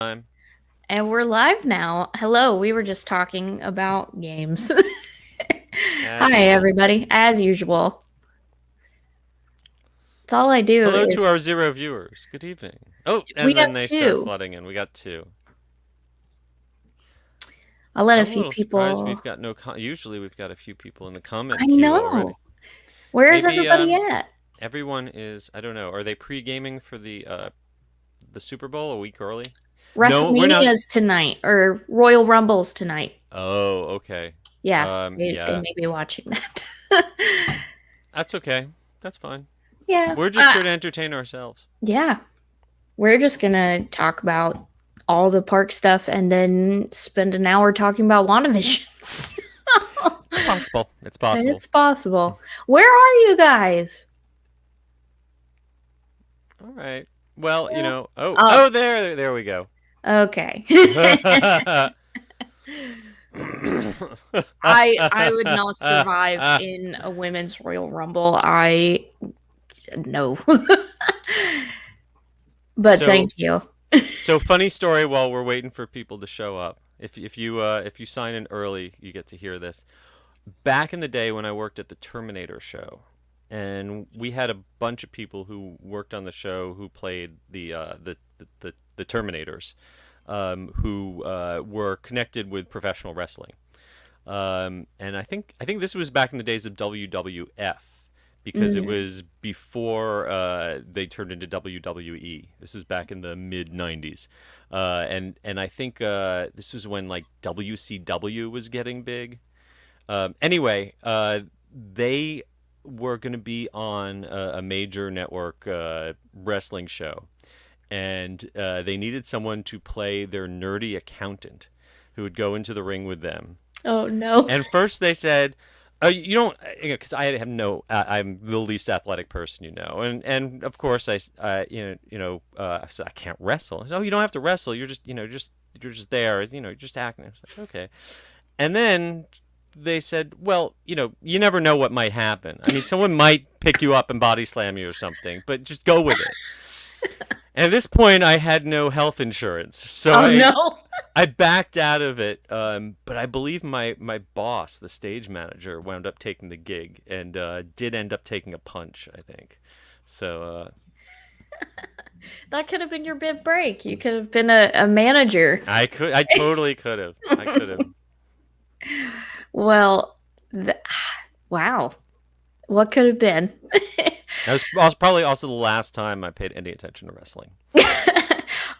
Time. And we're live now. Hello, we were just talking about games. As Hi, usual. everybody. As usual. It's all I do Hello to is our 0 viewers. Good evening. Oh, we and have then they start two. flooding in. We got two. I'll let a I'm a few little surprised people. we've got no. Usually we've got a few people in the I comment queue already. know. Where is Maybe everybody at? everyone is. I don't know. Are they pre-gaming for the Super Bowl a week early? No, we're not. WrestleMania's tonight, or Royal Rumble's tonight. Oh, okay. Yeah, they Yeah. may be watching that. That's okay. That's fine. Yeah. We're just here to entertain ourselves. Yeah. We're just gonna talk about all the park stuff and then spend an hour talking about WandaVision. It's possible. It's possible. It's possible. Where are you guys? All right. Well, Yeah. oh, Oh, oh, there we go. okay. I I would not survive in a women's Royal Rumble. I no. But so thank you. so funny story while we're waiting for people to show up. If you sign in early, you get to hear this. Back in the day when I worked at the Terminator show, and we had a bunch of people who worked on the show who played the Terminators, who were connected with professional wrestling. And I think this was back in the days of WWF because it Mm. was before they turned into WWE. This is back in the mid '90s, and I think this was when like WCW was getting big. Anyway, they were going to be on a major network wrestling show, and they needed someone to play their nerdy accountant who would go into the ring with them. Oh no. And first they said, you don't, because I have no, I'm the least athletic person, and of course I said I can't wrestle. I said, oh, you don't have to wrestle. You're just there. You're just acting. I was like, okay. And then they said, well, you never know what might happen. I mean, someone might pick you up and body slam you or something, but just go with it. And at this point, I had no health insurance, so Oh I no. I backed out of it, but I believe my boss, the stage manager, wound up taking the gig and did end up taking a punch, I think. So That could have been your big break. You could have been a manager. I totally could have, I could have. Well, th- wow. What could have been? That was probably also the last time I paid any attention to wrestling.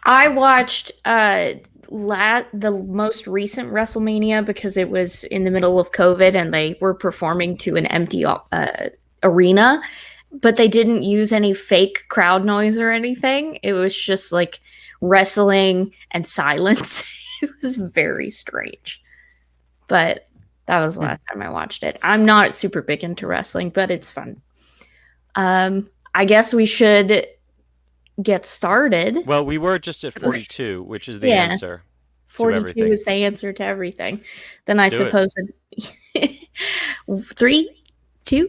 I watched the most recent WrestleMania because it was in the middle of COVID and they were performing to an empty arena, but they didn't use any fake crowd noise or anything. It was just like wrestling and silence. It was very strange. But that was the last time I watched it. I'm not super big into wrestling, but it's fun. I guess we should get started. Well, we were just at 42, which is the Yeah, answer to 42 everything. is the answer to everything. Then I Let's do it. suppose three, two.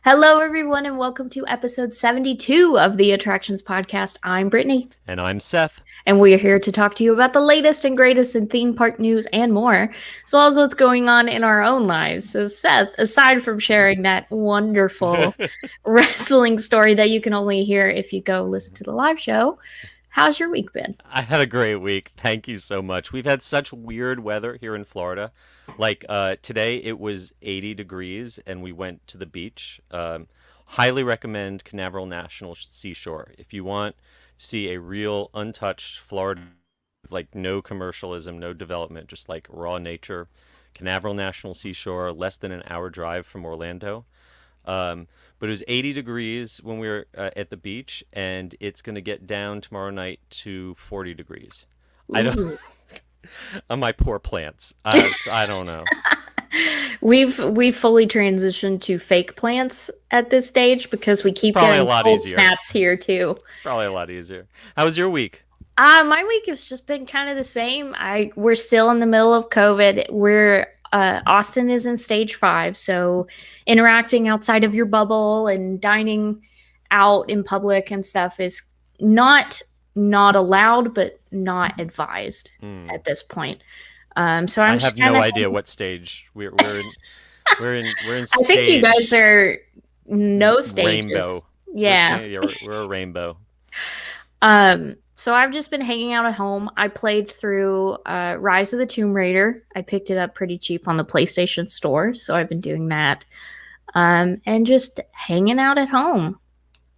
Hello, everyone, and welcome to episode 72 of the Attractions Podcast. I'm Brittany, And I'm Seth. and we are here to talk to you about the latest and greatest in theme park news and more, as well as what's going on in our own lives. So, Seth, aside from sharing that wonderful wrestling story that you can only hear if you go listen to the live show, how's your week been? I had a great week. Thank you so much. We've had such weird weather here in Florida. Like today it was 80 degrees and we went to the beach. Highly recommend Canaveral National Seashore. If you want to see a real untouched Florida, like no commercialism, no development, just like raw nature, Canaveral National Seashore, less than an hour drive from Orlando. But it was 80 degrees when we were at the beach, and it's going to get down tomorrow night to 40 degrees. I don't, Ooh. on my poor plants. I don't know. We've fully transitioned to fake plants at this stage because we It's keep probably a getting lot cold easier. snaps here too. Probably a lot easier. How was your week? My week has just been kind of the same. We're still in the middle of COVID. We're Austin is in stage 5, so interacting outside of your bubble and dining out in public and stuff is not not allowed, but not advised Hmm. at this point. So I I'm have just kind no of. idea what stage we're in I think you guys stage are no stages. rainbow. Yeah. Yeah, we're a rainbow. So I've just been hanging out at home. I played through Rise of the Tomb Raider. I picked it up pretty cheap on the PlayStation Store, so I've been doing that. And just hanging out at home.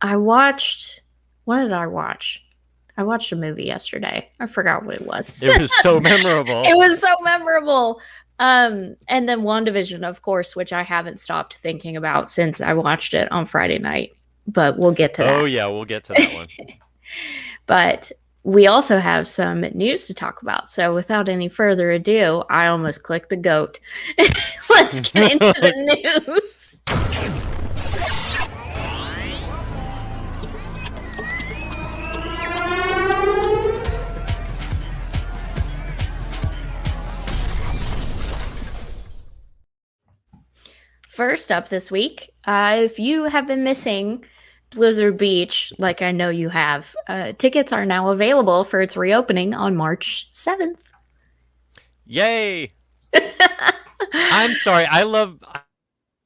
I watched. What did I watch? I watched a movie yesterday. I forgot what it was. It was so memorable. It was so memorable. And then WandaVision, of course, which I haven't stopped thinking about since I watched it on Friday night. But we'll get to Oh that. yeah, we'll get to that one. But we also have some news to talk about. So without any further ado, I almost clicked the goat. Let's get into the news. First up this week, if you have been missing Blizzard Beach, like I know you have, tickets are now available for its reopening on March 7th. Yay! I'm sorry. I love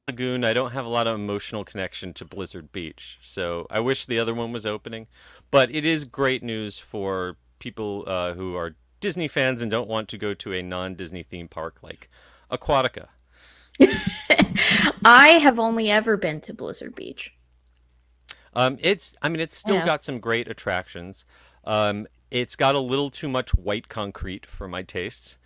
Lagoon. I don't have a lot of emotional connection to Blizzard Beach, so I wish the other one was opening. But it is great news for people who are Disney fans and don't want to go to a non-Disney theme park like Aquatica. I have only ever been to Blizzard Beach. I mean, it's still Yeah. got some great attractions. It's got a little too much white concrete for my tastes.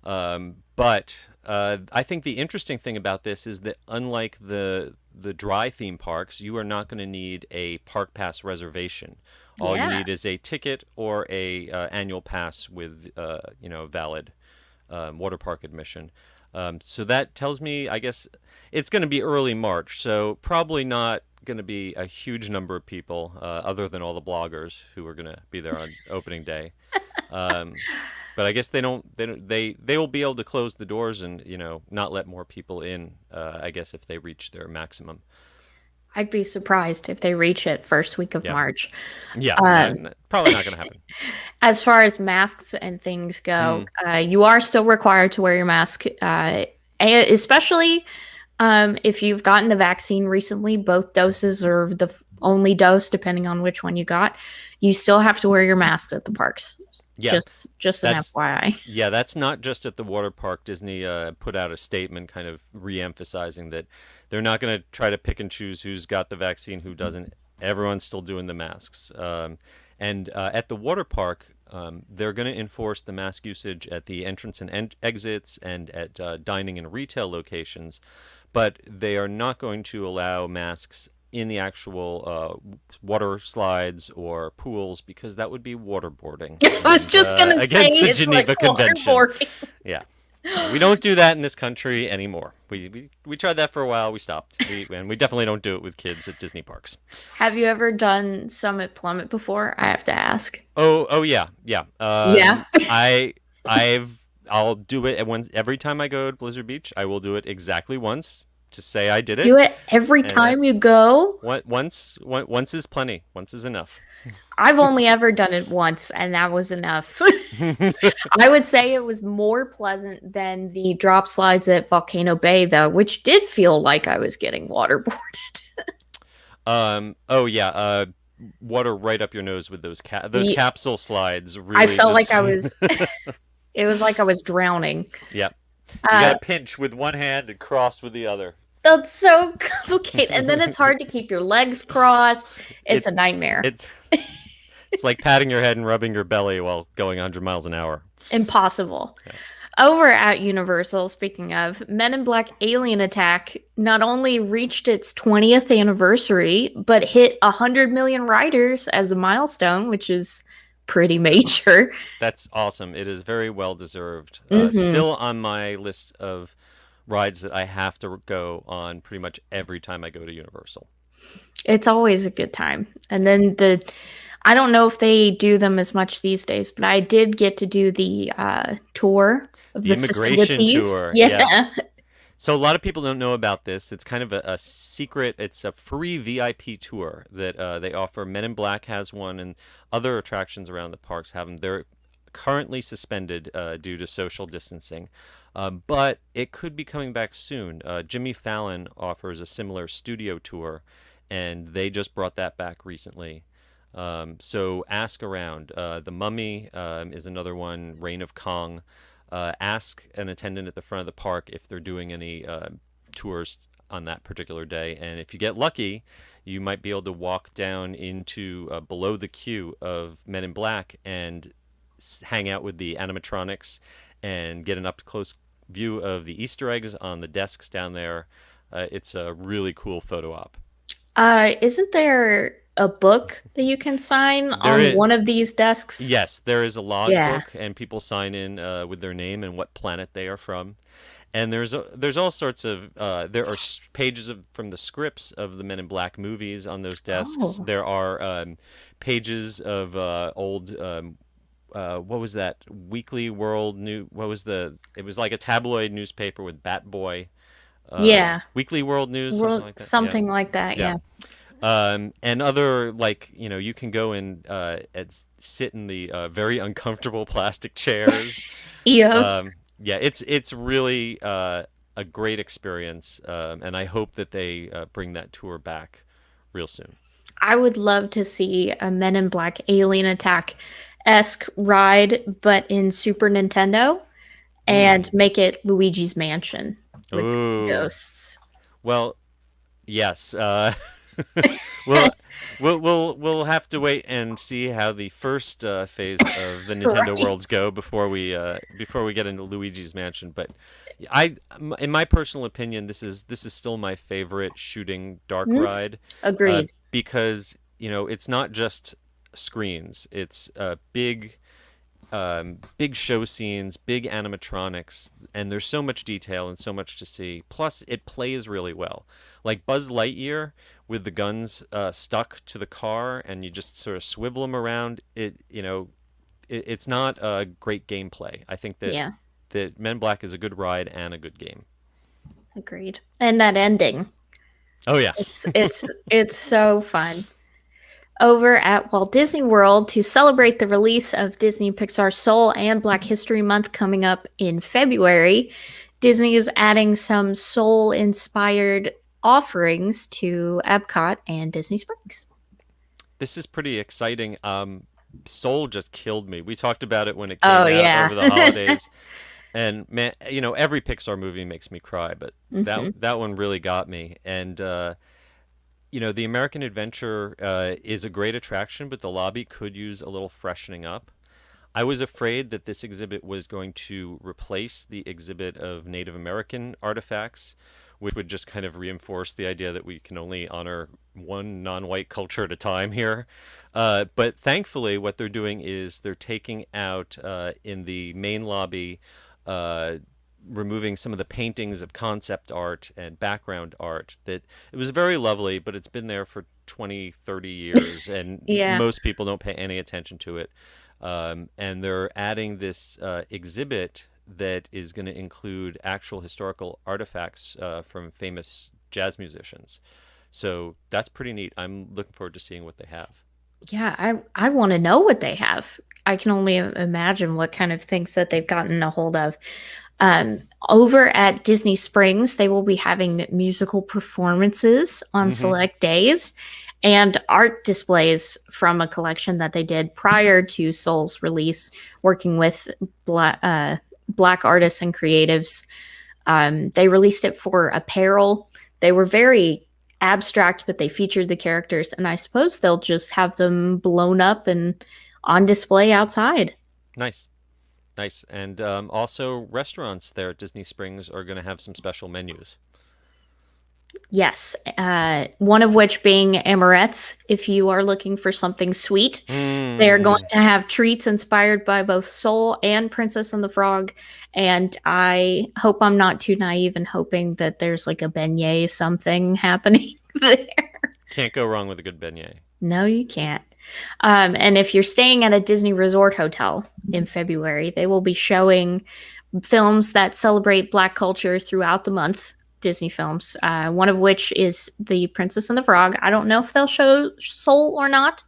But I think the interesting thing about this is that unlike the dry theme parks, you are not going to need a park pass reservation. All you Yeah. need is a ticket or a annual pass with valid water park admission. So that tells me, I guess, it's going to be early March, so probably not going to be a huge number of people, other than all the bloggers who are going to be there on opening day. Um, but I guess they will be able to close the doors and not let more people in. I guess if they reach their maximum. I'd be surprised if they reach it first week of Yeah, March. yeah, no, Um, probably not going to happen. as far as masks and things go, Mm, you are still required to wear your mask, especially if you've gotten the vaccine recently, both doses or the only dose, depending on which one you got. You still have to wear your masks at the parks. yeah, Just an that's FYI. Yeah, that's not just at the water park. Disney put out a statement kind of re-emphasizing that they're not going to try to pick and choose who's got the vaccine, who doesn't. Everyone's still doing the masks. And at the water park, they're going to enforce the mask usage at the entrance and exits and at dining and retail locations, but they are not going to allow masks in the actual water slides or pools because that would be waterboarding I was and just gonna say against the it's like Geneva Convention. waterboarding. Yeah. We don't do that in this country anymore. We tried that for a while. We stopped. And we definitely don't do it with kids at Disney parks. Have you ever done Summit Plummet before? I have to ask. Oh yeah, yeah. Yeah. I've I'll do it every time I go to Blizzard Beach. I will do it exactly once to say I did it, Do it every and time that's you go? once is plenty. Once is enough. I've only ever done it once, and that was enough. I would say it was more pleasant than the drop slides at Volcano Bay, though, which did feel like I was getting waterboarded. Oh yeah, water right up your nose with those Ye- capsule slides I really felt like just I was, it was like I was drowning. yeah. You Uh, gotta pinch with one hand and cross with the other. that's so complicated. And then it's hard to keep your legs crossed. It's a It's nightmare. it's it's like patting your head and rubbing your belly while going 100 miles an hour. Impossible. Yeah. Over at Universal, speaking of, Men in Black Alien Attack not only reached its 20th anniversary, but hit 100 million riders as a milestone, which is pretty major. That's awesome. It is very well deserved. Hmm. Still on my list of rides that I have to go on pretty much every time I go to Universal. It's always a good time. And then I don't know if they do them as much these days, but I did get to do the tour of The the immigration facilities. tour, Yeah. yes. So a lot of people don't know about this. It's kind of a secret. It's a free VIP tour that they offer. Men in Black has one, and other attractions around the parks have them. They're currently suspended due to social distancing, but it could be coming back soon. Jimmy Fallon offers a similar studio tour, and they just brought that back recently. So ask around. The Mummy is another one. Reign of Kong. Ask an attendant at the front of the park if they're doing any tours on that particular day. And if you get lucky, you might be able to walk down into below the queue of Men in Black and hang out with the animatronics and get an up close view of the Easter eggs on the desks down there. It's a really cool photo op. Isn't there a book that you can sign There on is, one of these desks? yes, there is a Yeah. logbook, and people sign in with their name and what planet they are from. And there's all sorts of there are pages from the scripts of the Men in Black movies on those desks. Oh, There are pages of old what was that Weekly World New what was the it was like a tabloid newspaper with Bat Boy, yeah. Weekly World News, something Well, like that. Yeah, something like that. yeah. Yeah. And other like you can go and sit in the very uncomfortable plastic chairs. Yep. Um, yeah, it's really a great experience, and I hope that they bring that tour back real soon. I would love to see a Men in Black alien attack esque ride, but in Super Nintendo, and Mm. make it Luigi's Mansion with Ooh. ghosts. Well, yes. We'll we'll have to wait and see how the first phase of the Nintendo Right. Worlds go before we get into Luigi's Mansion. But in my personal opinion, this is still my favorite shooting dark Hmm? ride, Agreed. because it's not just screens. It's big show scenes, big animatronics, and there's so much detail and so much to see. Plus, it plays really well. Like Buzz Lightyear with the guns stuck to the car, and you just sort of swivel them around. It's not a great gameplay. I think Yeah, that Men in Black is a good ride and a good game. agreed. And that ending. Oh yeah. It's so fun. Over at Walt Disney World to celebrate the release of Disney Pixar Soul and Black History Month coming up in February, Disney is adding some Soul inspired offerings to Epcot and Disney Springs. This is pretty exciting. Soul just killed me. We talked about it when it Oh, came out yeah. over the holidays. And man, every Pixar movie makes me cry, but that Hmm. that one really got me. And the American Adventure is a great attraction, but the lobby could use a little freshening up. I was afraid that this exhibit was going to replace the exhibit of Native American artifacts, which would just kind of reinforce the idea that we can only honor one non-white culture at a time here. But thankfully, what they're doing is they're taking out in the main lobby, uh, removing some of the paintings of concept art and background art that it was very lovely, but it's been there for 20, 30 years, and Yeah. most people don't pay any attention to it. And they're adding this exhibit that is going to include actual historical artifacts from famous jazz musicians. So that's pretty neat. I'm looking forward to seeing what they have. Yeah, I want to know what they have. I can only imagine what kind of things that they've gotten a hold of. Over at Disney Springs, they will be having musical performances on Hmm. select days and art displays from a collection that they did prior to Soul's release, working with black artists and creatives. They released it for apparel. They were very abstract, but they featured the characters, and I suppose they'll just have them blown up and on display outside. Nice, nice. And also, restaurants there at Disney Springs are going to have some special menus. Yes, one of which being Amarettes. If you are looking for something sweet, they are going Mm. to have treats inspired by both Soul and Princess and the Frog. And I hope I'm not too naive in hoping that there's like a beignet something happening there. Can't go wrong with a good beignet. No, you can't. And if you're staying at a Disney Resort hotel in February, they will be showing films that celebrate Black culture throughout the month. Disney films, one of which is The Princess and the Frog. I don't know if they'll show Soul or not.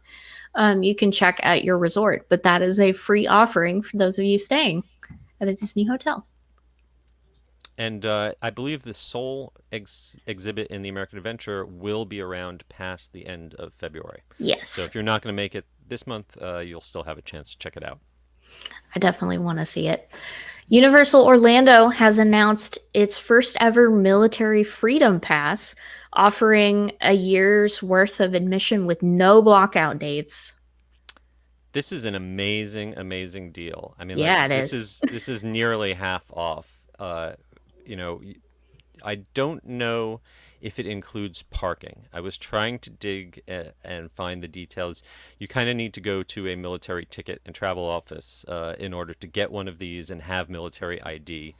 You can check at your resort, but that is a free offering for those of you staying at a Disney hotel. And I believe the Soul exhibit in the American Adventure will be around past the end of February. So Yes, if you're not going to make it this month, you'll still have a chance to check it out. I definitely want to see it. Universal Orlando has announced its first ever military freedom pass, offering a year's worth of admission with no blockout dates. This is an amazing, amazing deal. I mean, like Yeah, it is. this is nearly half off. You know, I don't know if it includes parking. I was trying to dig and find the details. You kind of need to go to a military ticket and travel office in order to get one of these and have military ID.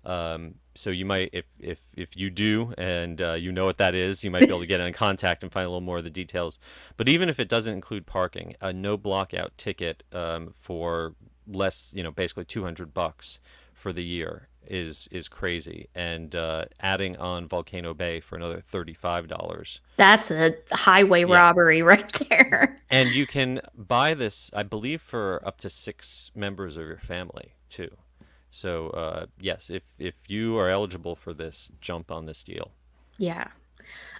So you might, if you do and you know what that is, you might be able to get in contact and find a little more of the details. But even if it doesn't include parking, a no blockout ticket for less, you know, basically $200 for the year is crazy, and adding on Volcano Bay for another $35. That's a highway Yeah, robbery right there. and you can buy this, I believe, for up to 6 members of your family too. So yes, if you are eligible for this, jump on this deal. Yeah.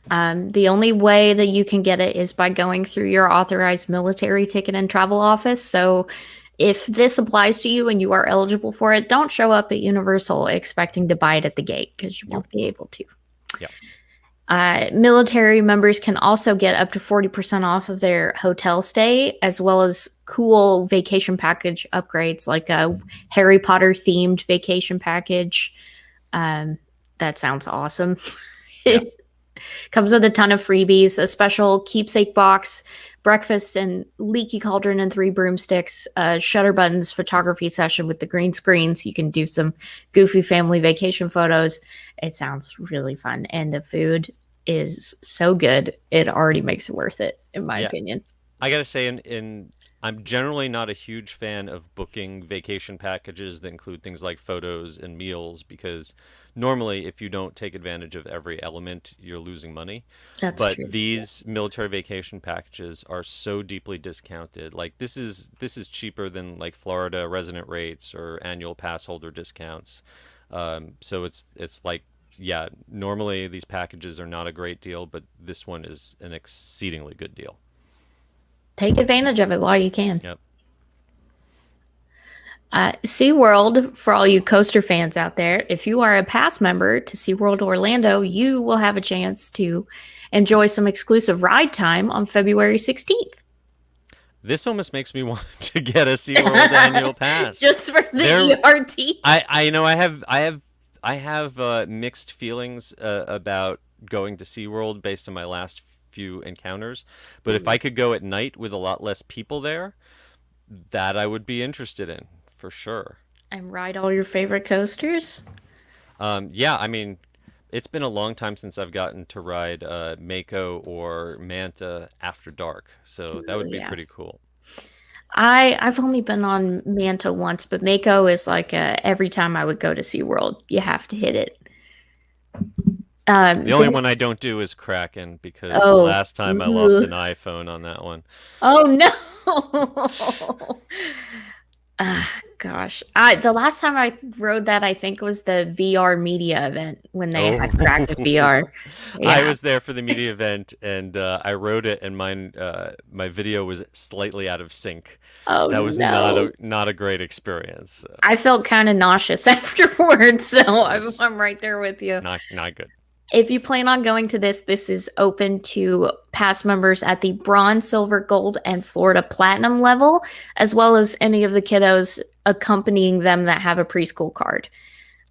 The only way that you can get it is by going through your authorized military ticket and travel office. So if this applies to you and you are eligible for it, don't show up at Universal expecting to buy it at the gate because you Yep. won't be able to. Yep. Military members can also get up to 40% off of their hotel stay, as well as cool vacation package upgrades like a Harry Potter themed vacation package. That sounds awesome. Yeah. Comes with a ton of freebies, a special keepsake box, breakfast and leaky cauldron and 3 broomsticks, shutter buttons photography session with the green screens. You can do some goofy family vacation photos. It sounds really fun. And the food is so good. It already makes it worth it, in my Yeah. opinion. I gotta say, in I'm generally not a huge fan of booking vacation packages that include things like photos and meals because normally, if you don't take advantage of every element, you're losing money. That's But true. these military vacation packages are so deeply discounted. Like this is cheaper than like Florida resident rates or annual pass holder discounts. So it's like yeah, normally these packages are not a great deal, but this one is an exceedingly good deal. Take advantage of it while you can. Yep. SeaWorld, for all you coaster fans out there, if you are a pass member to SeaWorld Orlando, you will have a chance to enjoy some exclusive ride time on February 16th. This almost makes me want to get a SeaWorld annual pass. Just for the There, ERT. I know I have mixed feelings about going to SeaWorld based on my last few encounters, but if I could go at night with a lot less people there, that I would be interested in for sure. And ride all your favorite coasters. Yeah, I mean, it's been a long time since I've gotten to ride Mako or Manta after dark, so that Oh, would be yeah. pretty cool. I've only been on Manta once, but Mako is like every time I would go to SeaWorld, you have to hit it. The only one I This don't do is Kraken because the oh last time I lost ugh. an iPhone on that one. Oh no. Gosh. The last time I rode that I think was the VR media event when they Oh, had Kraken VR. I Yeah. was there for the media event and I rode it, and my video was slightly out of sync. Oh That was no. not a great experience. I felt kind of nauseous afterwards, so It was I'm right there with you. not good. If you plan on going to this is open to past members at the bronze, silver, gold, and Florida platinum level, as well as any of the kiddos accompanying them that have a preschool card.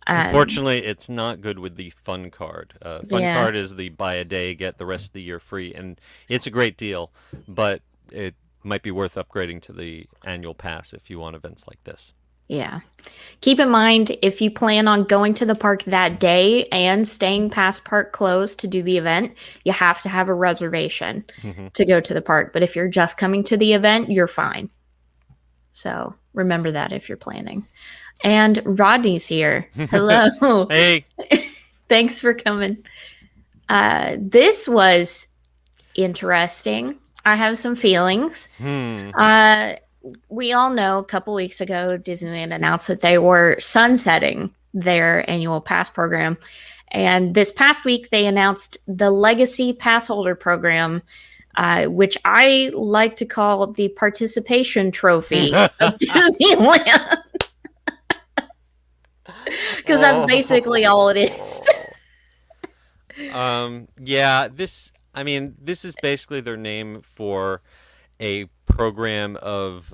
Um, Unfortunately, it's not good with the fun card. Fun yeah, card is the buy a day, get the rest of the year free, and it's a great deal, but it might be worth upgrading to the annual pass if you want events like this. Yeah. Keep in mind, if you plan on going to the park that day and staying past park close to do the event, you have to have a reservation Hmm. to go to the park. But if you're just coming to the event, you're fine. So remember that if you're planning. And Rodney's here. Hello. Hey. Thanks for coming. This was interesting. I have some feelings. Hmm. Uh, we all know a couple weeks ago, Disneyland announced that they were sunsetting their annual pass program. And this past week, they announced the Legacy Pass Holder program, which I like to call the participation trophy of Disneyland, because that's basically all it is. Oh. Yeah, I mean, this is basically their name for a program of,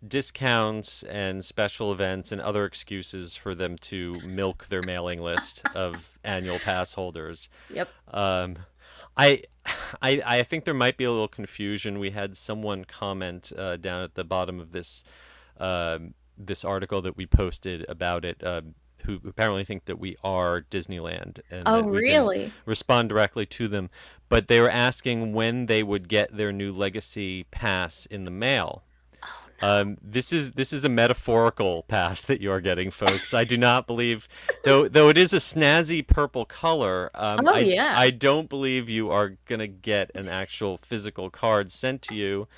discounts and special events and other excuses for them to milk their mailing list of annual pass holders. Yep. Um, I, I think there might be a little confusion. We had someone comment down at the bottom of this article that we posted about it, who apparently think that we are Disneyland and Oh, that we can really? respond directly to them. But they were asking when they would get their new Legacy Pass in the mail. Oh, no. This is a metaphorical pass that you are getting, folks. I do not believe, though it is a snazzy purple color. Oh, yeah. I don't believe you are gonna get an actual physical card sent to you.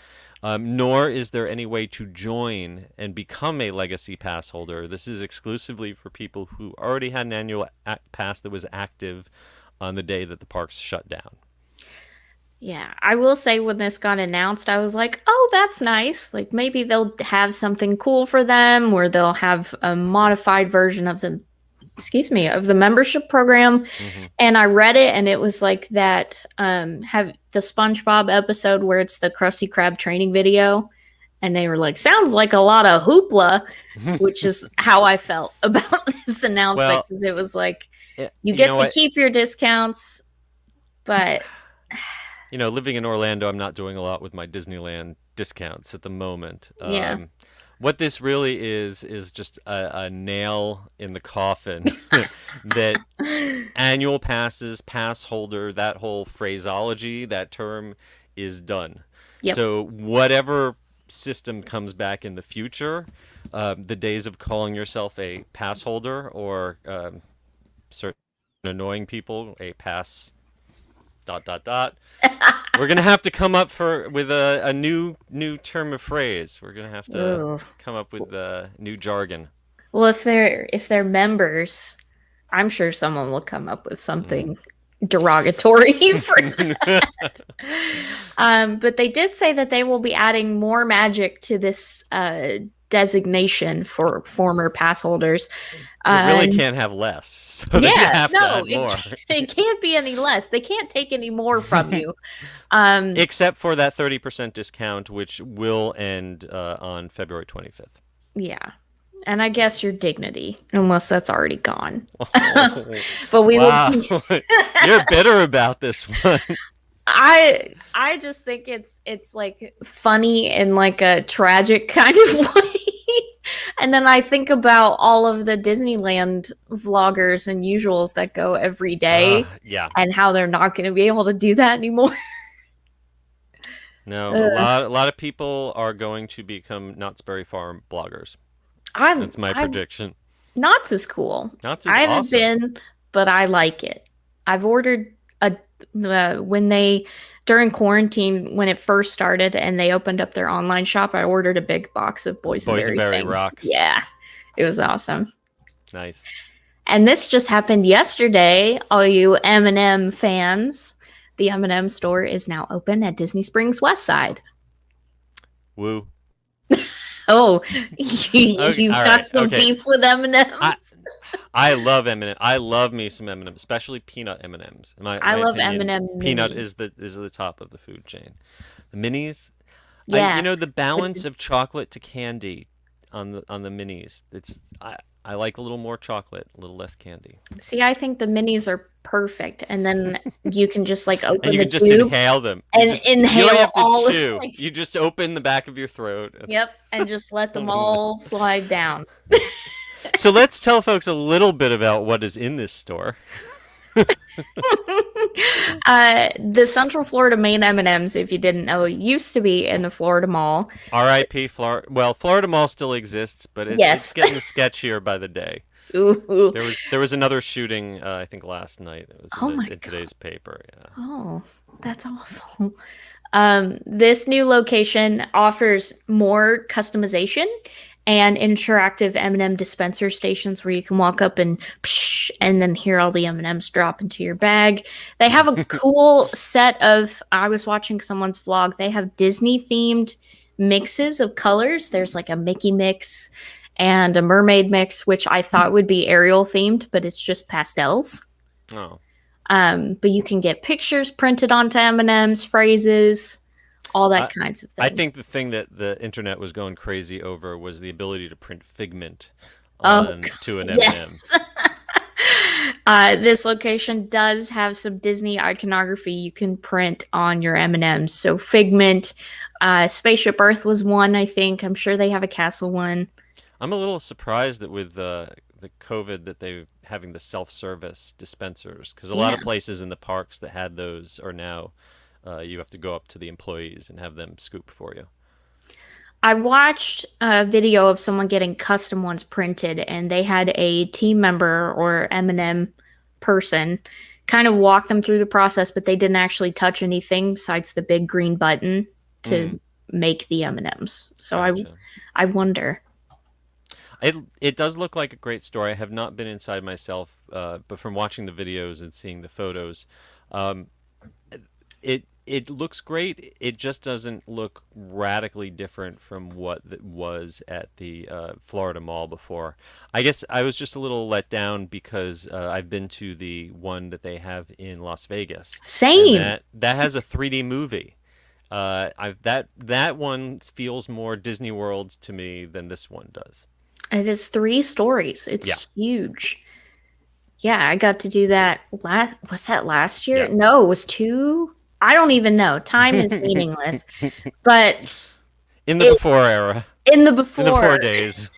Nor is there any way to join and become a Legacy Pass holder. This is exclusively for people who already had an annual pass that was active on the day that the parks shut down. Yeah, I will say when this got announced, I was like, oh, that's nice. Like maybe they'll have something cool for them, or they'll have a modified version of the membership program. Hmm. And I read it and it was like that have the SpongeBob episode where it's the Krusty Krab training video. And they were like, sounds like a lot of hoopla, which is how I felt about this announcement, Well, because it was like, you you get know to what? keep your discounts, but Living in Orlando, I'm not doing a lot with my Disneyland discounts at the moment. yeah. What this really is just a nail in the coffin that annual passes, pass holder, that whole phraseology, that term is done. Yep. So whatever system comes back in the future, the days of calling yourself a pass holder or certain annoying people a pass dot dot dot. We're gonna have to come up with a new term of phrase. We're gonna have to Ooh. come up with new jargon. Well, if they're members, I'm sure someone will come up with Mm. something derogatory for that. But they did say that they will be adding more magic to this designation for former pass holders. It really And can't have less, so they yeah, have to no, add more. it can't be any less. They can't take any more from you. Um, Except for that 30% discount, which will end on February 25th. yeah. And I guess your dignity, unless that's already gone. Oh, But we will. wow. You're bitter about this one. I just think it's like funny in like a tragic kind of way. And then I think about all of the Disneyland vloggers and usuals that go every day Yeah. and how they're not going to be able to do that anymore. No, Ugh. a lot of people are going to become Knott's Berry Farm bloggers. That's my I'm prediction. Knott's is cool. Knott's is I haven't awesome. been, but I like it. I've ordered a when they during quarantine when it first started and they opened up their online shop. I ordered a big box of boysenberry Boysenberry things. rocks. Yeah, it was awesome. Nice. And this just happened yesterday. All you M&M fans, the M&M store is now open at Disney Springs West Side. Woo. Oh, Okay, you've all got right. some Okay. beef with I M&Ms. I love M&M. I love me some M&M, especially peanut M&Ms. In I my love opinion, M&M peanut minis. is the top of the food chain. The minis, Yeah, the with balance the of chocolate to candy on the minis. I like a little more chocolate, a little less candy. See, I think the minis are perfect, and then you can just like And open you the can just tube inhale them. and You don't inhale have to all of chew. like You just open the back of your throat. yep, and just let them No. all slide down. So let's tell folks a little bit about what is in this store. The Central Florida Maine M&Ms, if you didn't know, used to be in the Florida Mall. R.I.P. Florida. Well, Florida Mall still exists, but it's Yes. getting sketchier by the day. Ooh. There was another shooting, I think last night. It was Oh my in God. today's paper. Yeah. Oh, that's awful. This new location offers more customization and interactive M&M dispenser stations where you can walk up and psh, and then hear all the M&Ms drop into your bag. They have a cool set of, I was watching someone's vlog, they have Disney themed mixes of colors. There's like a Mickey mix and a mermaid mix, which I thought would be Ariel themed, but it's just pastels. Oh. But you can get pictures printed onto M&Ms, phrases, all that I kinds of I thing. think the thing that the internet was going crazy over was the ability to print Figment Oh, on to an M&M. yes. This location does have some Disney iconography you can print on your M&Ms. So Figment, Spaceship Earth was one, I think. I'm sure they have a castle one. I'm a little surprised that with the COVID that they're having the self-service dispensers because a lot Yeah. of places in the parks that had those are now you have to go up to the employees and have them scoop for you. I watched a video of someone getting custom ones printed, and they had a team member or M&M person kind of walk them through the process, but they didn't actually touch anything besides the big green button Mm, to make the M&Ms. So gotcha. I wonder. It does look like a great store. I have not been inside myself, but from watching the videos and seeing the photos, um, it looks great. It just doesn't look radically different from what that was at the Florida Mall before. I guess I was just a little let down because I've been to the one that they have in Las Vegas, and Same. that has a 3D movie. That one feels more Disney World to me than this one does. It is 3 stories. Yeah, It's huge. Yeah, I got to do that last was that last year? yeah. No, it was two. I don't even know. Time is meaningless. But In the it before era, in the in the before before, days.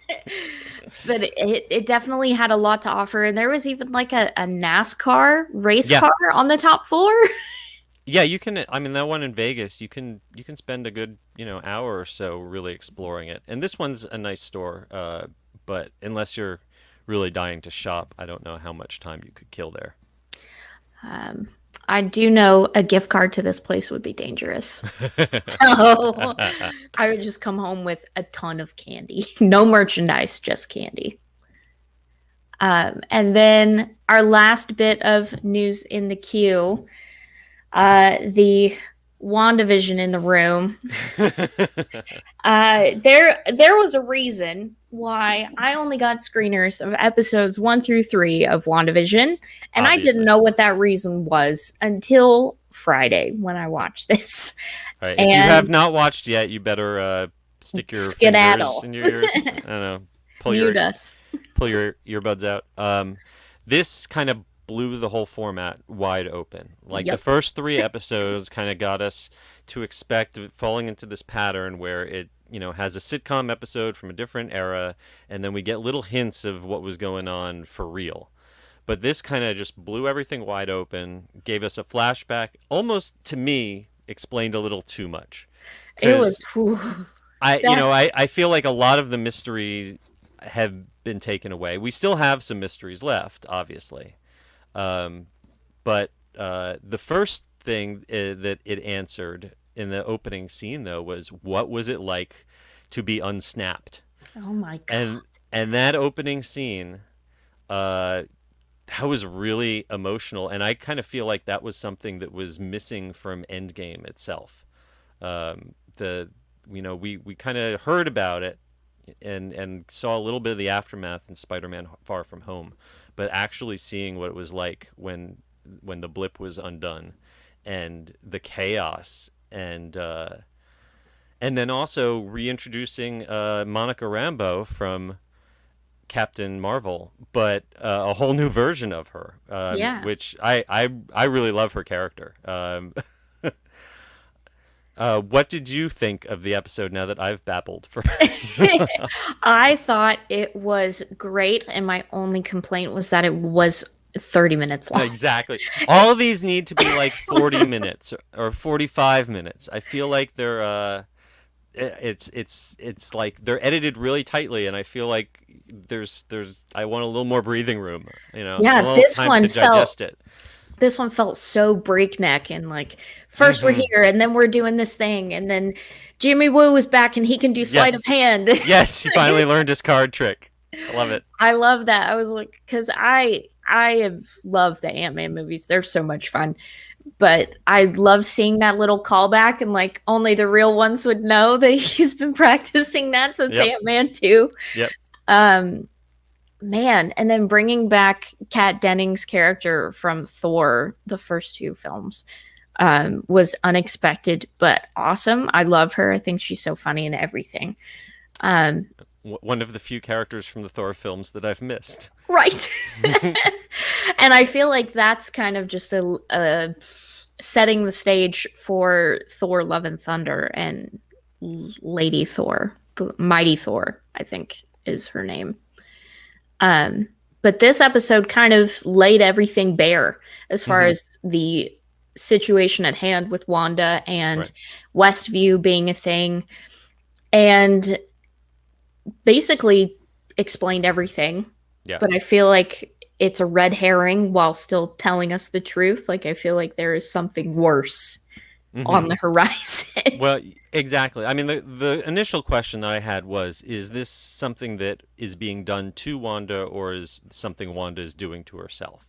but it definitely had a lot to offer. And there was even like a NASCAR race Yeah, car on the top floor. yeah. You can. I mean, that one in Vegas, you can spend a good hour or so really exploring it. And this one's a nice store, but unless you're really dying to shop, I don't know how much time you could kill there. Um, I do know a gift card to this place would be dangerous. So I would just come home with a ton of candy. No merchandise, just candy. And then our last bit of news in the queue, the WandaVision in the room. There was a reason why I only got screeners of episodes 1 through 3 of WandaVision, and I didn't Obviously. know what that reason was until Friday when I watched this. All right. If you have And not watched yet, you better stick your fingers skedaddle, in your ears. I don't know. Pull mute your us. pull your earbuds out. This kind of blew the whole format wide open. Like the Yep. first 3 episodes kind of got us to expect it falling into this pattern where it has a sitcom episode from a different era, and then we get little hints of what was going on for real. But this kind of just blew everything wide open, gave us a flashback, almost to me explained a little too much. It was Because whew, I, you that. know, I feel like a lot of the mysteries have been taken away. We still have some mysteries left, obviously. Um, but the first thing that it answered in the opening scene, though, was what was it like to be unsnapped? Oh my And god. and that opening scene, uh, that was really emotional, and I kind of feel like that was something that was missing from Endgame itself. The we kind of heard about it and saw a little bit of the aftermath in Spider-Man Far From Home, but actually seeing what it was like when the blip was undone and the chaos and then also reintroducing Monica Rambeau from Captain Marvel, but a whole new version of her, Yeah. which I really love her character. What did you think of the episode now that I've babbled for? I thought it was great, and my only complaint was that it was 30 minutes long. Exactly. All of these need to be like 40 minutes or 45 minutes. I feel like they're it's like they're edited really tightly, and I feel like there's I want a little more breathing room, a Yeah, little time to digest it. this one felt so breakneck and like first we're Hmm. here and then we're doing this thing and then Jimmy Woo was back and he can do sleight of Yes. hand. Yes, he finally learned his card trick. I love it. I love that. I was like, because I have loved the Ant-Man movies. They're so much fun. But I love seeing that little callback and like only the real ones would know that he's been practicing that since Yep. Ant-Man 2. Yep. Um Man, and then bringing back Kat Dennings' character from Thor, the first two films, was unexpected but awesome. I love her. I think she's so funny in everything. Um, One of the few characters from the Thor films that I've missed. right. And I feel like that's kind of just a setting the stage for Thor: Love and Thunder and Lady Thor, Mighty Thor, I think is her name. Um, but this episode kind of laid everything bare as far Hmm. as the situation at hand with Wanda and Right. Westview being a thing, and basically explained everything. Yeah. But I feel like it's a red herring while still telling us the truth. Like I feel like there is something worse Hmm. on the horizon. Well, exactly. I mean, the initial question that I had was, is this something that is being done to Wanda, or is something Wanda is doing to herself?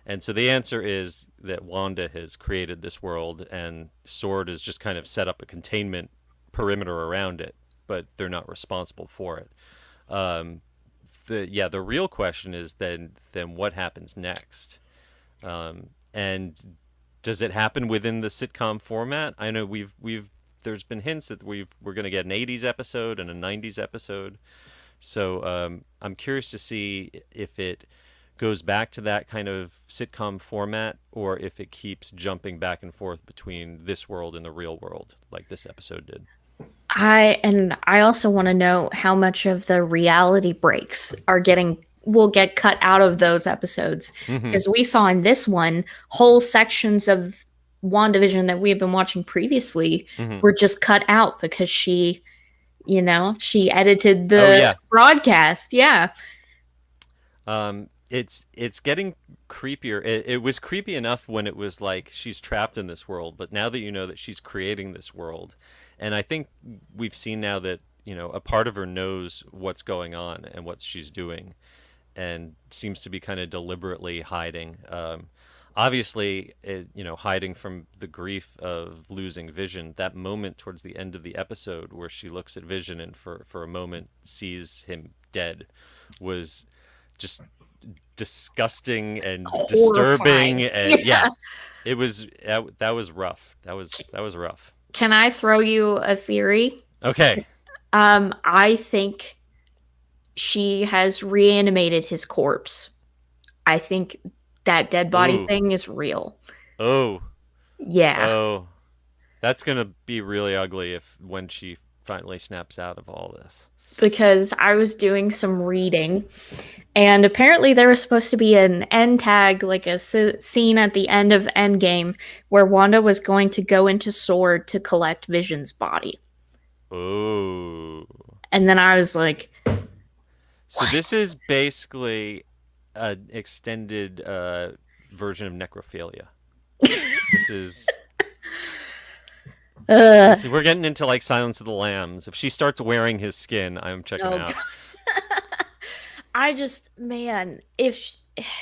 And so the answer is that Wanda has created this world, and Sword has just kind of set up a containment perimeter around it, but they're not responsible for it. Um, the real question is then what happens next? And does it happen within the sitcom format? I know we've there's been hints that we're going to get an 80s episode and a 90s episode. So I'm curious to see if it goes back to that kind of sitcom format, or if it keeps jumping back and forth between this world and the real world, like this episode did. I also want to know how much of the reality breaks are getting will get cut out of those episodes, Hmm. because we saw in this one whole sections of WandaVision that we have been watching previously Hmm. were just cut out because she edited Oh the yeah. broadcast. Yeah. It's getting creepier. It was creepy enough when it was like she's trapped in this world, but now that you know that she's creating this world, and I think we've seen now that, a part of her knows what's going on and what she's doing, and seems to be kind of deliberately hiding. Obviously, hiding from the grief of losing Vision. That moment towards the end of the episode where she looks at Vision and for a moment sees him dead was just disgusting and disturbing, Horrifying. and yeah, Yeah. that was rough. That was rough. Can I throw you a theory? Okay. I think she has reanimated his corpse. I think that dead body Ooh. thing is real. Oh. Yeah, Oh. That's gonna be really ugly if when she finally snaps out of all this. because I was doing some reading, and apparently there was supposed to be an end tag, like a scene at the end of Endgame, where Wanda was going to go into Sword to collect Vision's body. Oh. And then I was like, So what? this is basically an extended version of necrophilia. This is Ugh. we're getting into like Silence of the Lambs. If she starts wearing his skin, I'm checking Oh, out. I just, man, if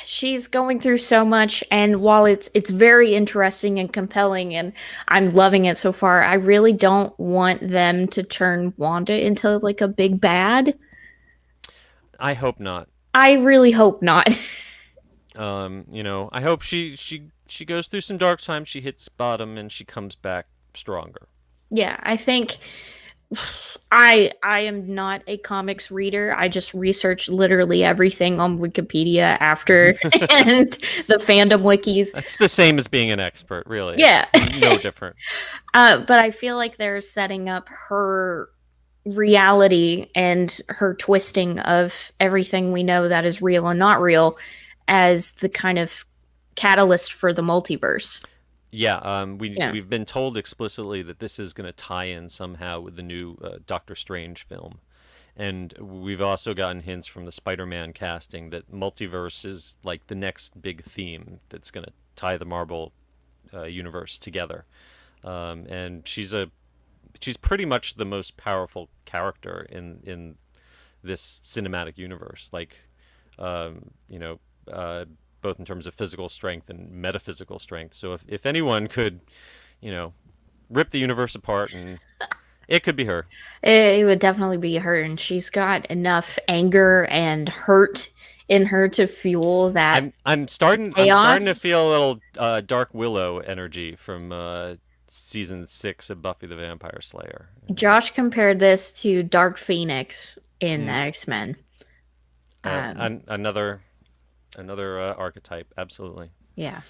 she's going through so much, and while it's very interesting and compelling, and I'm loving it so far, I really don't want them to turn Wanda into like a big bad. I hope not. I really hope not. I hope she goes through some dark times, she hits bottom, and she comes back stronger. Yeah, I think I am not a comics reader. I just research literally everything on Wikipedia after and the fandom wikis. That's the same as being an expert, really. Yeah. No different. But I feel like they're setting up her reality and her twisting of everything we know that is real and not real as the kind of catalyst for the multiverse. Yeah, Yeah. we've been told explicitly that this is going to tie in somehow with the new Doctor Strange film. And we've also gotten hints from the Spider-Man casting that multiverse is like the next big theme that's going to tie the Marvel universe together. And she's pretty much the most powerful character in this cinematic universe. Like, you know, both in terms of physical strength and metaphysical strength. So if anyone could, you know, rip the universe apart, and it could be her. It would definitely be her, and she's got enough anger and hurt in her to fuel that I'm starting to chaos. feel a little Dark Willow energy from season 6 of Buffy the Vampire Slayer. Josh compared this to Dark Phoenix in Mm, X Men. Um, another archetype, absolutely. yeah.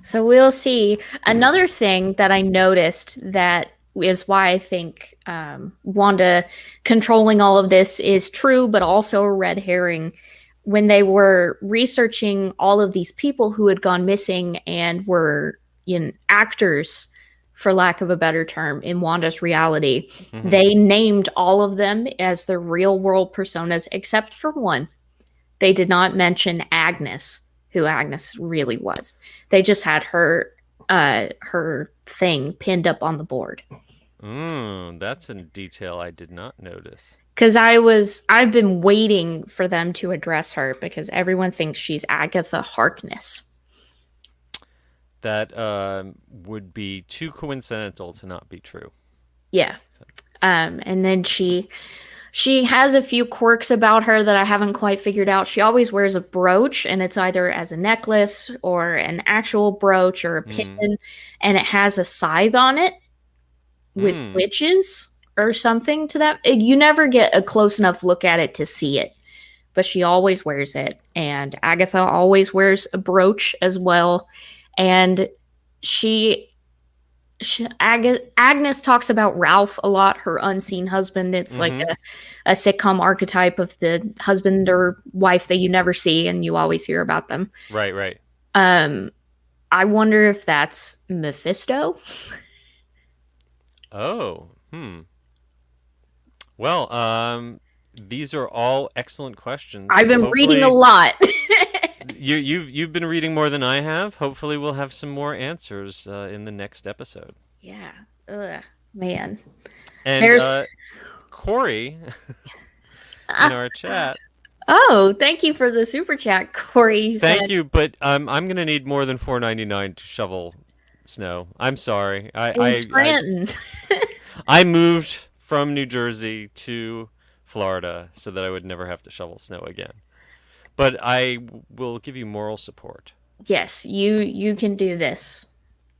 So we'll see. Another thing that I noticed that is why I think Wanda controlling all of this is true, but also a red herring. When they were researching all of these people who had gone missing and were actors, for lack of a better term, in Wanda's reality, Hmm. they named all of them as their real world personas except for one. They did not mention Agnes, who Agnes really was. They just had her thing pinned up on the board. That's a detail I did not notice. Cuz I've been waiting for them to address her because everyone thinks she's Agatha Harkness. That would be too coincidental to not be true. Yeah. And then she has a few quirks about her that I haven't quite figured out. She always wears a brooch, and it's either as a necklace or an actual brooch or a Hmm. pin, and it has a scythe on it with Hmm. witches or something to that. You never get a close enough look at it to see it, but she always wears it. And Agatha always wears a brooch as well. And she Agnes talks about Ralph a lot, her unseen husband. It's like Hmm. a sitcom archetype of the husband or wife that you never see and you always hear about them. Right, right. Um, I wonder if that's Mephisto. Oh, hmm. Well, these are all excellent questions, I've and been reading a hopefully lot. you've been reading more than I have. Hopefully, we'll have some more answers in the next episode. Yeah. Ugh, man. And There's. Corey in our chat, Oh, thank you for the super chat, Corey. Said thank you, but I'm gonna need more than 4.99 to shovel snow. I'm sorry. in Scranton. I moved from New Jersey to Florida so that I would never have to shovel snow again. But I will give you moral support. Yes, you can do this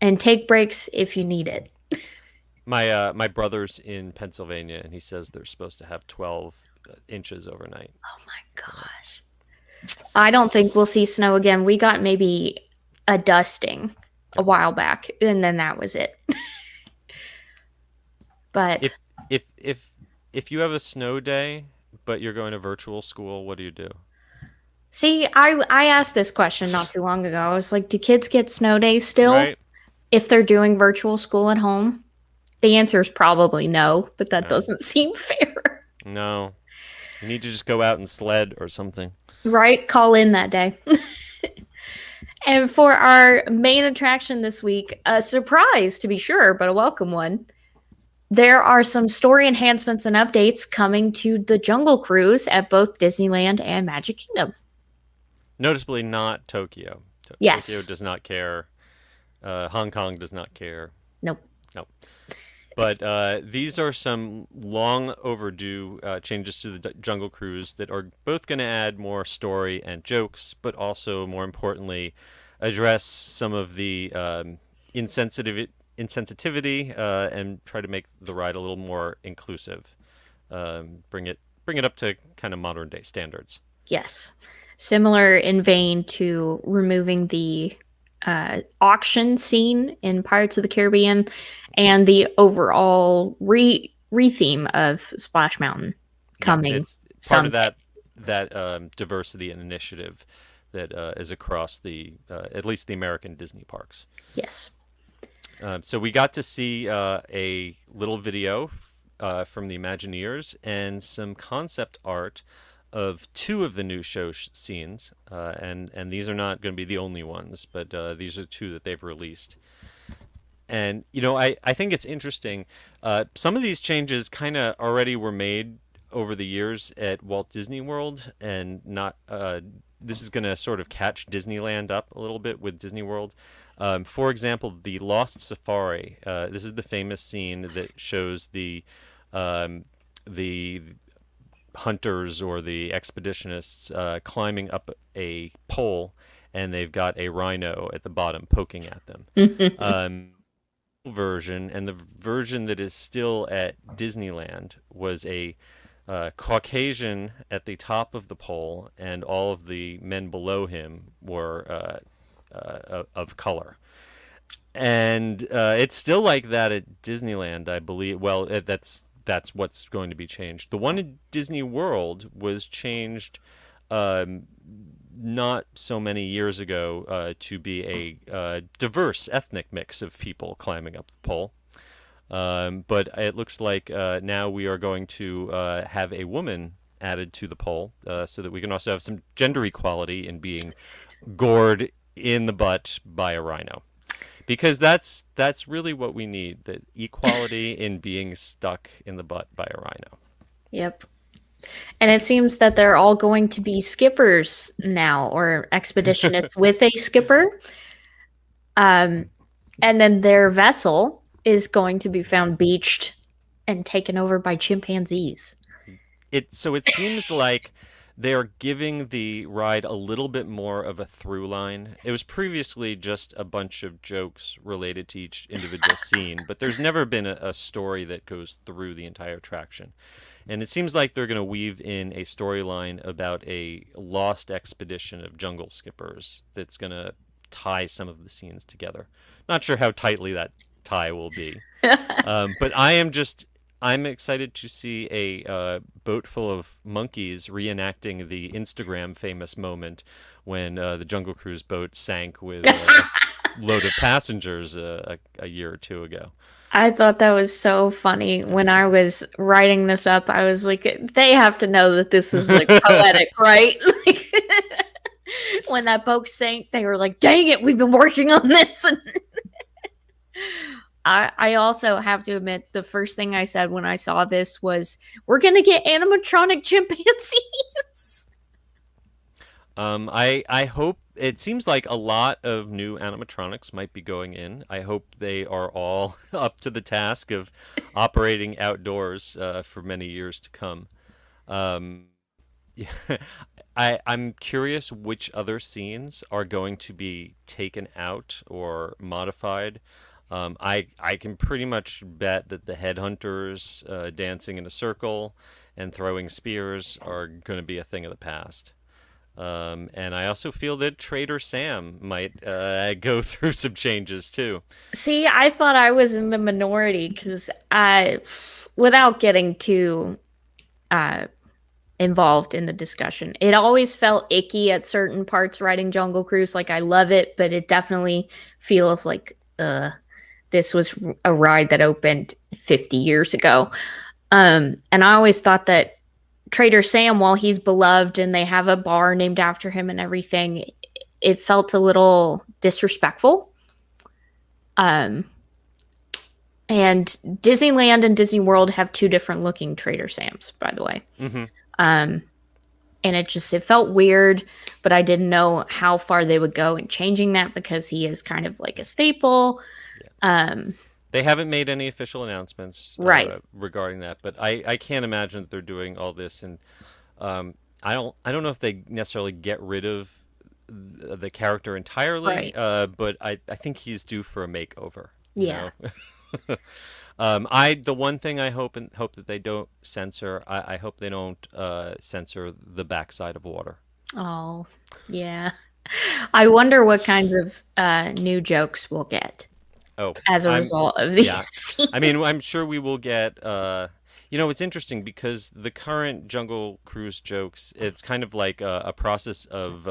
and take breaks if you need it. My brother's in Pennsylvania, and he says they're supposed to have 12 inches overnight. Oh my gosh. I don't think we'll see snow again. We got maybe a dusting a while back, and then that was it. But If if if you have a snow day, but you're going to virtual school, what do you do? see, I asked this question not too long ago. I was like, do kids get snow days still Right? if they're doing virtual school at home? The answer is probably no, but that No. doesn't seem fair. No. You need to just go out and sled or something. Right? Call in that day. And for our main attraction this week, a surprise to be sure, but a welcome one. There are some story enhancements and updates coming to the Jungle Cruise at both Disneyland and Magic Kingdom. Noticeably not Tokyo. Tokyo Yes. does not care. Hong Kong does not care. Nope. No. But these are some long overdue changes to the Jungle Cruise that are both going to add more story and jokes, but also, more importantly, address some of the insensitivity insensitivity and try to make the ride a little more inclusive. Bring it up to kind of modern day standards. Yes. Similar in vein to removing the auction scene in Pirates of the Caribbean and the overall re-theme of Splash Mountain Yeah, coming it's part of someday. that diversity and initiative that is across the at least the American Disney parks. Yes. So we got to see a little video from the Imagineers and some concept art of two of the new show scenes, and these are not going to be the only ones, but these are two that they've released. And I think it's interesting. Some of these changes kind of already were made over the years at Walt Disney World, and not this is going to sort of catch Disneyland up a little bit with Disney World. For example, the Lost Safari. This is the famous scene that shows um, the hunters or the expeditionists climbing up a pole, and they've got a rhino at the bottom poking at them. Um, Version and the version that is still at Disneyland was a Caucasian at the top of the pole, and all of the men below him were of color. And it's still like that at Disneyland, I believe. Well, that's what's going to be changed. The one in Disney World was changed um, not so many years ago to be a diverse ethnic mix of people climbing up the pole. But it looks like now we are going to have a woman added to the pole so that we can also have some gender equality in being gored in the butt by a rhino. Because that's really what we need, the equality in being stuck in the butt by a rhino. Yep. And it seems that they're all going to be skippers now, or expeditionists with a skipper. Um, and then their vessel is going to be found beached and taken over by chimpanzees. So it seems like they're giving the ride a little bit more of a through line. It was previously just a bunch of jokes related to each individual scene, but there's never been a story that goes through the entire attraction. And it seems like they're going to weave in a storyline about a lost expedition of jungle skippers that's going to tie some of the scenes together. Not sure how tightly that tie will be. But I'm excited to see a boat full of monkeys reenacting the Instagram famous moment when the Jungle Cruise boat sank with a load of passengers a year or two ago. I thought that was so funny when It's I was writing this up. I was like, they have to know that this is like poetic, right? Like, when that boat sank, they were like, dang it, we've been working on this. And I also have to admit, the first thing I said when I saw this was, we're going to get animatronic chimpanzees. I hope it seems like a lot of new animatronics might be going in. I hope they are all up to the task of operating outdoors for many years to come. Um, yeah, I'm curious which other scenes are going to be taken out or modified. I can pretty much bet that the headhunters dancing in a circle and throwing spears are going to be a thing of the past. And I also feel that Trader Sam might go through some changes too. See, I thought I was in the minority because without getting too uh, involved in the discussion. It always felt icky at certain parts riding Jungle Cruise. Like I love it, but it definitely feels like this was a ride that opened 50 years ago. And I always thought that Trader Sam, while he's beloved and they have a bar named after him and everything, it felt a little disrespectful. Um, and Disneyland and Disney World have two different looking Trader Sam's, by the way. Hmm. Um, and it felt weird, but I didn't know how far they would go in changing that because he is kind of like a staple. Yeah. Um, They haven't made any official announcements right, regarding that, but I can't imagine that they're doing all this, and um, I don't know if they necessarily get rid of the character entirely, right. but I think he's due for a makeover. you Yeah. know. The one thing I hope that they don't censor. I hope they don't censor the backside of water. Oh, yeah. I wonder what kinds of new jokes we'll get Oh, as a I'm result of these yeah. scenes. I mean, I'm sure we will get it's interesting because the current Jungle Cruise jokes, it's kind of like a process of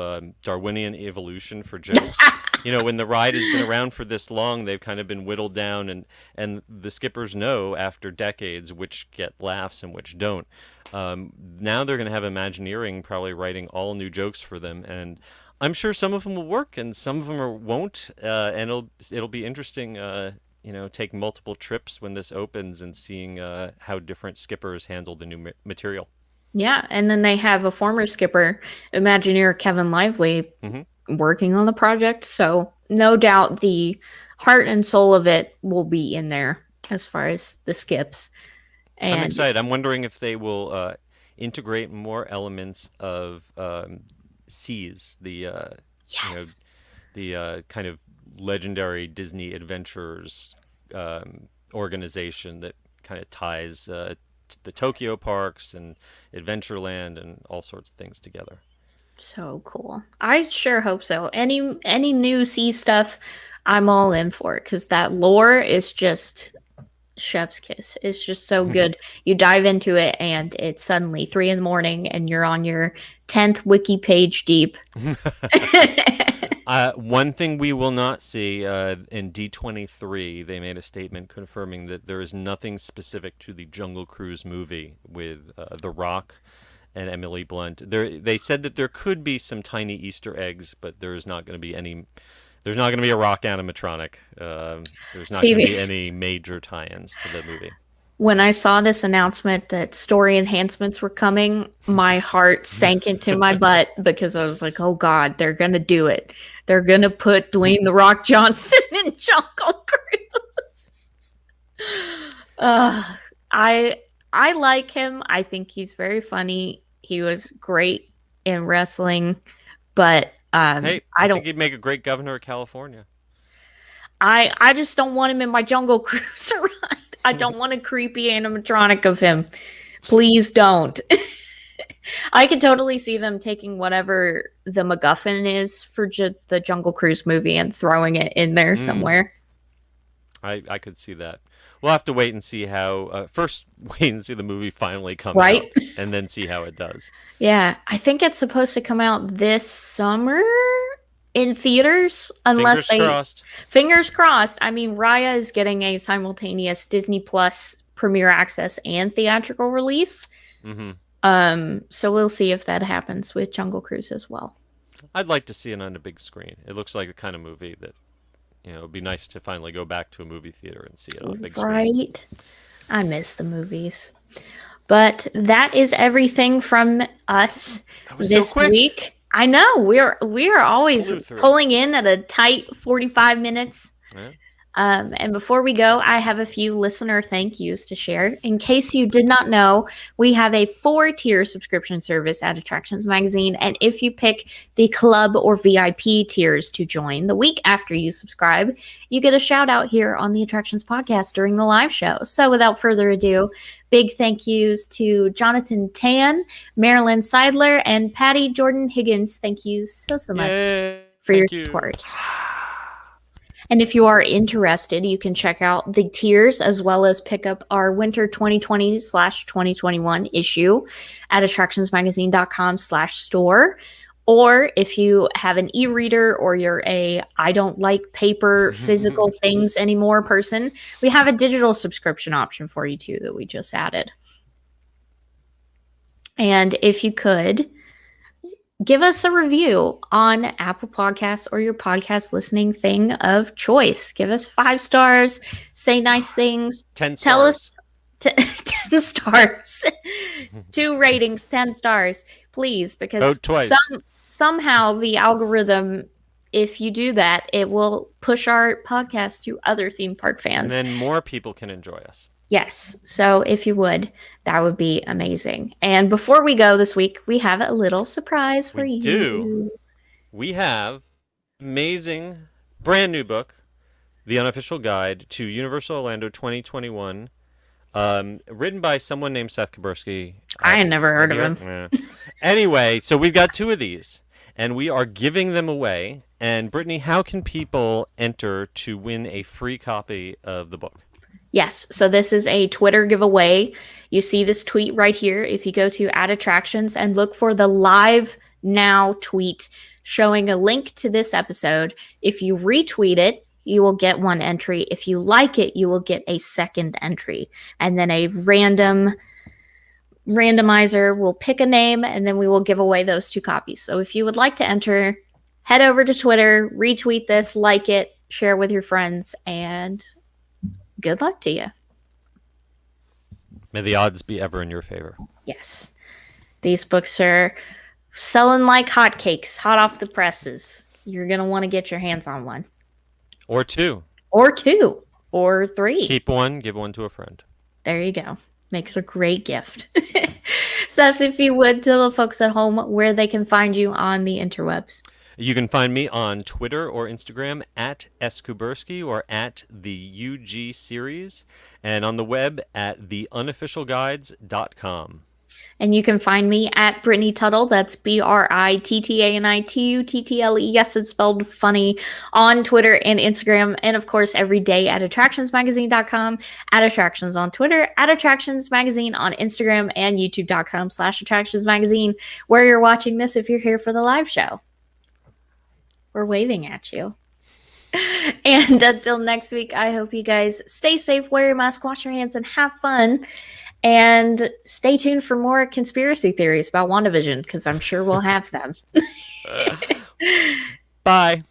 Darwinian evolution for jokes. When the ride has been around for this long, they've kind of been whittled down, and the skippers know after decades which get laughs and which don't. Now they're going to have Imagineering probably writing all new jokes for them, and I'm sure some of them will work and some of them won't. And it'll be interesting. Take multiple trips when this opens and seeing how different skippers handle the new material. Yeah, and then they have a former skipper, Imagineer Kevin Lively, Hmm. working on the project. So no doubt the heart and soul of it will be in there as far as the skips. I'm And excited. I'm wondering if they will integrate more elements of Seas, you know, yes. the kind of legendary Disney Adventures organization that kind of ties the Tokyo parks and Adventureland and all sorts of things together. So cool. I sure hope so. Any new sea stuff, I'm all in for it because that lore is just chef's kiss. It's just so good. You dive into it and it's suddenly 3 in the morning and you're on your 10th wiki page deep. One thing we will not see in D23, they made a statement confirming that there is nothing specific to the Jungle Cruise movie with The Rock and Emily Blunt. They said that there could be some tiny Easter eggs, but there's not going to be any. There's not going to be a rock animatronic. There's not going to be See, any major tie-ins to the movie. when I saw this announcement that story enhancements were coming, my heart sank into my butt because I was like, oh God, they're going to do it. They're going to put Dwayne The Rock Johnson in Jungle Cruise. Uh, I I like him. I think he's very funny. He was great in wrestling, but Hey, I I don't think he'd make a great governor of California. I just don't want him in my Jungle Cruise ride. I don't want a creepy animatronic of him. Please don't. I could totally see them taking whatever the MacGuffin is for the Jungle Cruise movie and throwing it in there Mm, somewhere. I could see that. We'll have to wait and see how. First, wait and see the movie finally come out, Right? and then see how it does. Yeah, I think it's supposed to come out this summer in theaters, unless Fingers they, crossed. fingers crossed. I mean, Raya is getting a simultaneous Disney Plus premiere access and theatrical release. Hmm. So we'll see if that happens with Jungle Cruise as well. I'd like to see it on a big screen. It looks like the kind of movie that it'd be nice to finally go back to a movie theater and see it on a big screen. Right? I miss the movies. But that is everything from us That was so this quick. week. I know we are always Blew through. pulling in at a tight 45 minutes. Yeah. And before we go, I have a few listener thank yous to share. In case you did not know, we have a 4-tier subscription service at Attractions Magazine. And if you pick the club or VIP tiers to join the week after you subscribe, you get a shout out here on the Attractions Podcast during the live show. So without further ado, big thank yous to Jonathan Tan, Marilyn Seidler, and Patty Jordan Higgins. Thank you so much Yay. for your Thank you. support. And if you are interested, you can check out the tiers as well as pick up our winter 2020/2021 issue at attractionsmagazine.com/store. Or if you have an e-reader or you're I don't like paper physical things anymore person, we have a digital subscription option for you too that we just added. And if you could, give us a review on Apple Podcasts or your podcast listening thing of choice. Give us 5 stars, say nice things, 10 tell us stars. 10 stars, 2 ratings, 10 stars, please, because Vote twice. somehow the algorithm, if you do that, it will push our podcast to other theme park And fans. then more people can enjoy us. Yes. So if you would, that would be amazing. And before we go this week, we have a little surprise for We you. do. We have amazing brand new book The Unofficial Guide to Universal Orlando 2021. Written by someone named Seth Kabursky. I never heard Have of you him. heard? Anyway, so we've got two of these, and we are giving them away. And Brittany, how can people enter to win a free copy of the book? Yes, so this is a Twitter giveaway. You see this tweet right here. If you go to @attractions and look for the live now tweet showing a link to this episode, if you retweet it, you will get one entry. If you like it, you will get a second entry. And then a randomizer will pick a name, and then we will give away those 2 copies. So if you would like to enter, head over to Twitter, retweet this, like it, share with your friends, and good luck to you. May the odds be ever in your favor. Yes. These books are selling like hotcakes, hot off the presses. You're going to want to get your hands on one. Or 2. Or 2. Or 3. Keep one, give one to a friend. There you go. Makes a great gift. Seth, if you would, tell the folks at home where they can find you on the interwebs. You can find me on Twitter or Instagram at @skubersky or at the UG series, and on the web at theunofficialguides.com. And you can find me at Brittany Tuttle. That's BrittaniTuttle. Yes, it's spelled funny, on Twitter and Instagram. And of course, every day at attractionsmagazine.com, @attractions on Twitter, @attractionsmagazine on Instagram, and youtube.com/attractionsmagazine, where you're watching this if you're here for the live show. We're waving at you. And until next week, I hope you guys stay safe, wear your mask, wash your hands, and have fun. And stay tuned for more conspiracy theories about WandaVision, because I'm sure we'll have them. Bye.